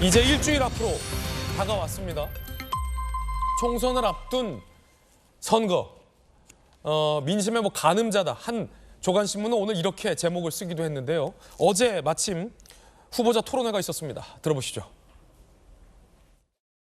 이제 일주일 앞으로 다가왔습니다. 총선을 앞둔 선거. 민심의 가늠자다. 한 조간신문은 오늘 이렇게 제목을 쓰기도 했는데요. 어제 마침 후보자 토론회가 있었습니다. 들어보시죠.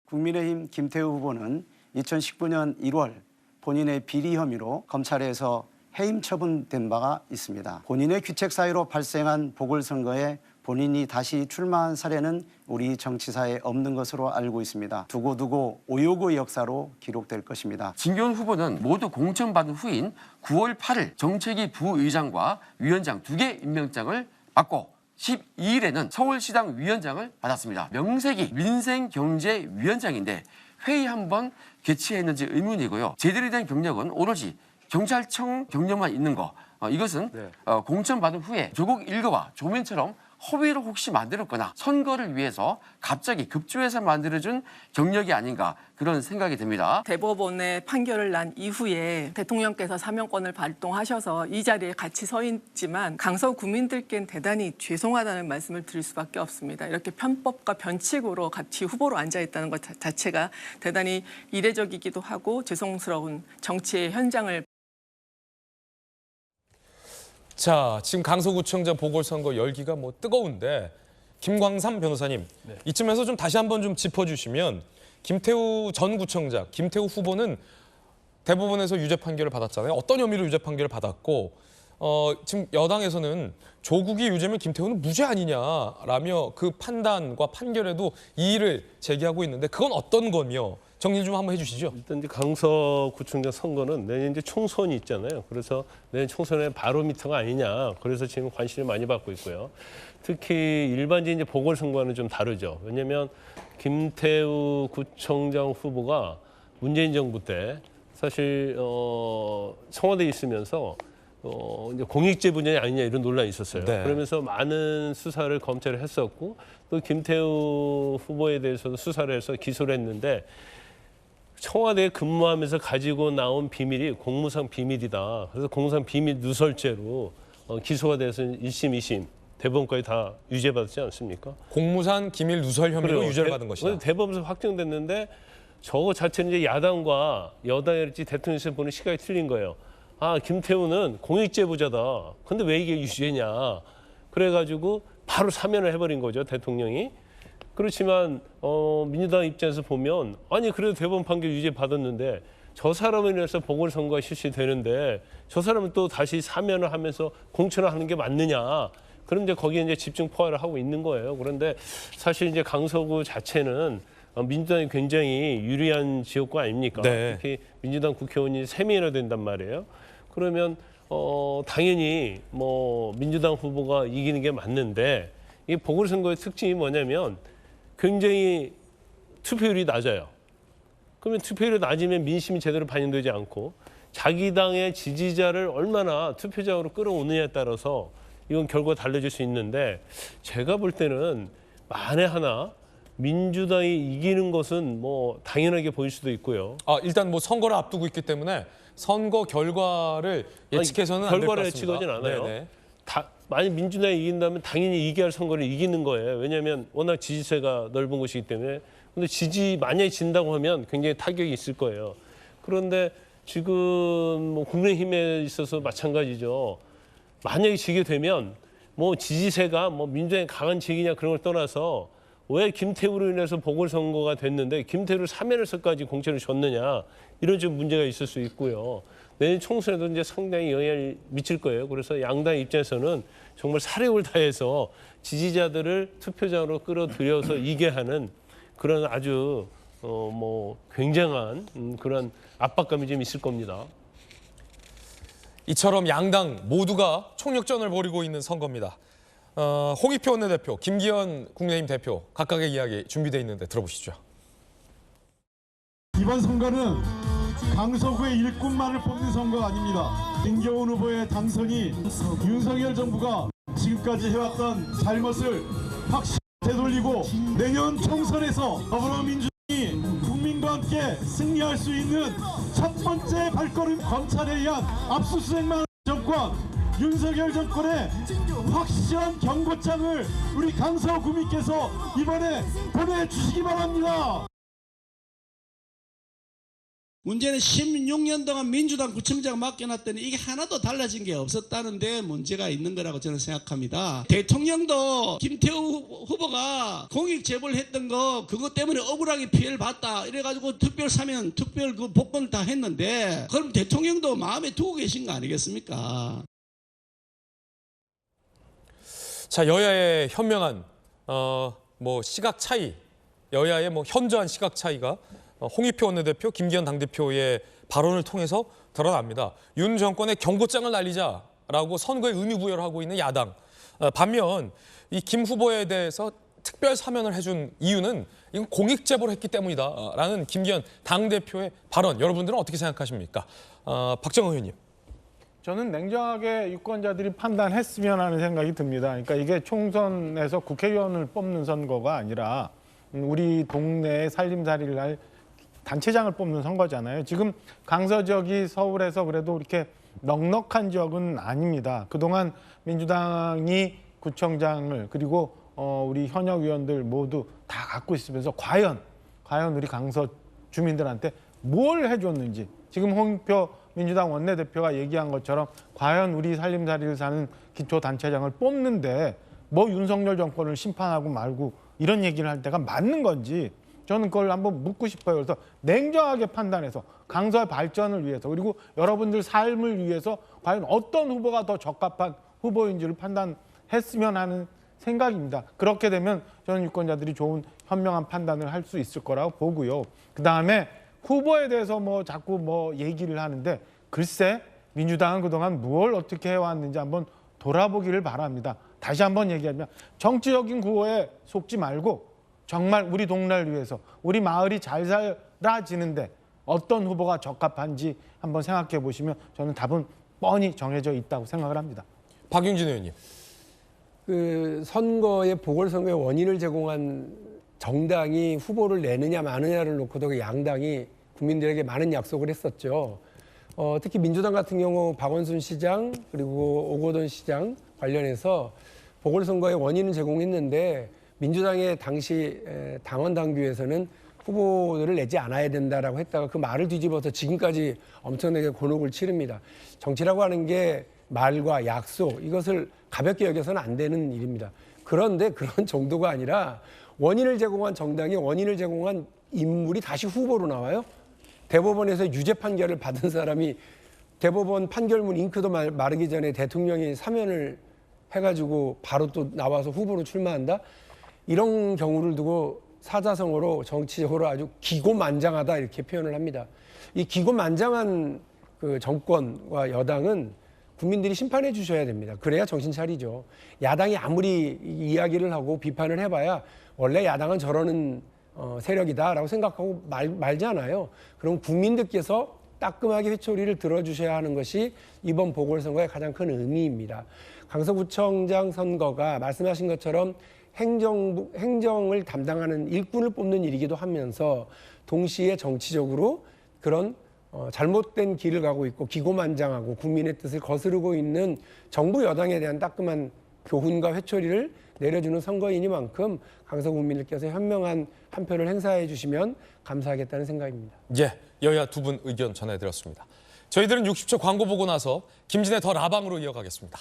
국민의힘 김태우 후보는 2019년 1월 본인의 비리 혐의로 검찰에서 해임 처분된 바가 있습니다. 본인의 귀책 사유로 발생한 보궐선거에 본인이 다시 출마한 사례는 우리 정치사에 없는 것으로 알고 있습니다. 두고두고 오요구의 역사로 기록될 것입니다. 진교훈 후보는 모두 공천받은 후인 9월 8일 정책위 부의장과 위원장 2개 임명장을 받고 12일에는 서울시당 위원장을 받았습니다. 명색이 민생경제위원장인데 회의 한번 개최했는지 의문이고요. 제대로 된 경력은 오로지 경찰청 경력만 있는 거. 이것은 공천받은 후에 조국 일가와 조민처럼 허위로 혹시 만들었거나 선거를 위해서 갑자기 급조해서 만들어준 경력이 아닌가 그런 생각이 듭니다. 대법원의 판결을 난 이후에 대통령께서 사면권을 발동하셔서 이 자리에 같이 서 있지만 강서 구민들께는 대단히 죄송하다는 말씀을 드릴 수밖에 없습니다. 이렇게 편법과 변칙으로 같이 후보로 앉아있다는 것 자체가 대단히 이례적이기도 하고 죄송스러운 정치의 현장을 자, 지금 강서구청장 보궐선거 열기가 뜨거운데 김광삼 변호사님, 이쯤에서 좀 다시 한번 좀 짚어주시면 김태우 전 구청장, 김태우 후보는 대법원에서 유죄 판결을 받았잖아요. 어떤 혐의로 유죄 판결을 받았고 지금 여당에서는 조국이 유죄면 김태우는 무죄 아니냐라며 그 판단과 판결에도 이의를 제기하고 있는데 그건 어떤 거며 정리 좀 한번 해주시죠. 일단 이제 강서구청장 선거는 내년 이제 총선이 있잖아요. 그래서 내년 총선의 바로미터가 아니냐. 그래서 지금 관심을 많이 받고 있고요. 특히 일반적인 이제 보궐선거와는 좀 다르죠. 왜냐하면 김태우 구청장 후보가 문재인 정부 때 사실 청와대에 있으면서 이제 공익제 분야이 아니냐 이런 논란이 있었어요. 네. 그러면서 많은 수사를 검찰이 했었고 또 김태우 후보에 대해서도 수사를 해서 기소를 했는데 청와대에 근무하면서 가지고 나온 비밀이 공무상 비밀이다. 그래서 공무상 비밀 누설죄로 기소가 돼서 1심, 2심 대법원까지 다 유죄받았지 않습니까? 공무상 기밀 누설 혐의로 유죄를 받은 것이다. 대법원에서 확정됐는데 저거 자체는 이제 야당과 여당일지 대통령에서 보는 시각이 틀린 거예요. 아, 김태우는 공익제보자다. 근데 왜 이게 유죄냐. 그래가지고 바로 사면을 해버린 거죠, 대통령이. 그렇지만 민주당 입장에서 보면 아니 그래도 대법원 판결 유죄 받았는데 저 사람에 인해서 보궐선거가 실시되는데 저 사람은 또 다시 사면을 하면서 공천을 하는 게 맞느냐. 그럼 이제 거기에 이제 집중 포화를 하고 있는 거예요. 그런데 사실 이제 강서구 자체는 민주당이 굉장히 유리한 지역구 아닙니까? 네. 특히 민주당 국회의원이 3명이나 된단 말이에요. 그러면 당연히 민주당 후보가 이기는 게 맞는데 이 보궐선거의 특징이 뭐냐면 굉장히 투표율이 낮아요. 그러면 투표율이 낮으면 민심이 제대로 반영되지 않고 자기 당의 지지자를 얼마나 투표장으로 끌어오느냐에 따라서 이건 결과가 달라질 수 있는데 제가 볼 때는 만에 하나 민주당이 이기는 것은 당연하게 보일 수도 있고요. 일단 선거를 앞두고 있기 때문에 선거 결과를 예측해서는 안 될 것 결과를 같습니다. 예측하진 않아요. 네네. 만약 민주당이 이긴다면 당연히 이겨야 할 선거를 이기는 거예요. 왜냐하면 워낙 지지세가 넓은 곳이기 때문에. 근데 만약에 진다고 하면 굉장히 타격이 있을 거예요. 그런데 지금 국민의힘에 있어서 마찬가지죠. 만약에 지게 되면 지지세가 민주당의 강한 지지냐 그런 걸 떠나서 왜 김태우로 인해서 보궐선거가 됐는데 김태우를 사면에서까지 공천을 줬느냐 이런 좀 문제가 있을 수 있고요. 내년 총선에도 이제 상당히 영향을 미칠 거예요. 그래서 양당 입장에서는 정말 사력을 다해서 지지자들을 투표장으로 끌어들여서 이게 하는 그런 아주 굉장한 그런 압박감이 좀 있을 겁니다. 이처럼 양당 모두가 총력전을 벌이고 있는 선거입니다. 홍익표 원내대표, 김기현 국민의힘 대표 각각의 이야기 준비되어 있는데 들어보시죠. 이번 선거는 강서구의 일꾼만을 뽑는 선거가 아닙니다. 김기현 후보의 당선이 윤석열 정부가 지금까지 해왔던 잘못을 확실히 되돌리고 내년 총선에서 더불어민주당이 국민과 함께 승리할 수 있는 첫 번째 발걸음 검찰에 의한 압수수색만 정권 윤석열 정권의 확실한 경고장을 우리 강서구민께서 이번에 보내주시기 바랍니다. 문제는 16년 동안 민주당 구청장 맡겨놨더니 이게 하나도 달라진 게 없었다는 데 문제가 있는 거라고 저는 생각합니다. 대통령도 김태우 후보가 공익 제보를 했던 거 그것 때문에 억울하게 피해를 봤다 이래가지고 특별 사면 특별 그 복권을 다 했는데 그럼 대통령도 마음에 두고 계신 거 아니겠습니까? 자, 여야의 현명한 시각 차이, 여야의 현저한 시각 차이가 홍익표 원내대표, 김기현 당대표의 발언을 통해서 드러납니다. 윤 정권의 경고장을 날리자라고 선거에 의미 부여를 하고 있는 야당. 반면 이 김 후보에 대해서 특별 사면을 해준 이유는 이건 공익 제보를 했기 때문이다라는 김기현 당대표의 발언. 여러분들은 어떻게 생각하십니까? 박정호 의원님. 저는 냉정하게 유권자들이 판단했으면 하는 생각이 듭니다. 그러니까 이게 총선에서 국회의원을 뽑는 선거가 아니라 우리 동네의 살림살이를 할 단체장을 뽑는 선거잖아요. 지금 강서 지역이 서울에서 그래도 이렇게 넉넉한 지역은 아닙니다. 그동안 민주당이 구청장을 그리고 우리 현역 의원들 모두 다 갖고 있으면서 과연 우리 강서 주민들한테 뭘 해줬는지 지금 홍익표 민주당 원내대표가 얘기한 것처럼 과연 우리 살림살이를 사는 기초단체장을 뽑는데 뭐 윤석열 정권을 심판하고 말고 이런 얘기를 할 때가 맞는 건지 저는 그걸 한번 묻고 싶어요. 그래서 냉정하게 판단해서 강서의 발전을 위해서 그리고 여러분들 삶을 위해서 과연 어떤 후보가 더 적합한 후보인지를 판단했으면 하는 생각입니다. 그렇게 되면 저는 유권자들이 좋은 현명한 판단을 할 수 있을 거라고 보고요. 그다음에 후보에 대해서 자꾸 얘기를 하는데 글쎄 민주당은 그동안 뭘 어떻게 해왔는지 한번 돌아보기를 바랍니다. 다시 한번 얘기하면 정치적인 구호에 속지 말고 정말 우리 동네를 위해서 우리 마을이 잘 살아지는데 어떤 후보가 적합한지 한번 생각해 보시면 저는 답은 뻔히 정해져 있다고 생각을 합니다. 박용진 의원님. 그 선거의 보궐선거의 원인을 제공한 정당이 후보를 내느냐 마느냐를 놓고도 양당이 국민들에게 많은 약속을 했었죠. 특히 민주당 같은 경우 박원순 시장 그리고 오거돈 시장 관련해서 보궐선거의 원인을 제공했는데 민주당의 당시 당원 당규에서는 후보들을 내지 않아야 된다라고 했다가 그 말을 뒤집어서 지금까지 엄청나게 곤혹을 치릅니다. 정치라고 하는 게 말과 약속 이것을 가볍게 여겨서는 안 되는 일입니다. 그런데 그런 정도가 아니라 원인을 제공한 정당이 원인을 제공한 인물이 다시 후보로 나와요. 대법원에서 유죄 판결을 받은 사람이 대법원 판결문 잉크도 마르기 전에 대통령이 사면을 해가지고 바로 또 나와서 후보로 출마한다? 이런 경우를 두고 사자성어로 정치적으로 아주 기고만장하다 이렇게 표현을 합니다. 이 기고만장한 그 정권과 여당은 국민들이 심판해 주셔야 됩니다. 그래야 정신 차리죠. 야당이 아무리 이야기를 하고 비판을 해봐야 원래 야당은 저러는 세력이다라고 생각하고 말잖아요. 그럼 국민들께서 따끔하게 회초리를 들어주셔야 하는 것이 이번 보궐선거의 가장 큰 의미입니다. 강서구청장 선거가 말씀하신 것처럼 행정을 담당하는 일꾼을 뽑는 일이기도 하면서 동시에 정치적으로 그런 잘못된 길을 가고 있고 기고만장하고 국민의 뜻을 거스르고 있는 정부 여당에 대한 따끔한 교훈과 회초리를 내려주는 선거이니만큼 강서 국민들께서 현명한 한 표를 행사해 주시면 감사하겠다는 생각입니다. 예, 여야 두 분 의견 전해드렸습니다. 저희들은 60초 광고 보고 나서 김진애 더 라방으로 이어가겠습니다.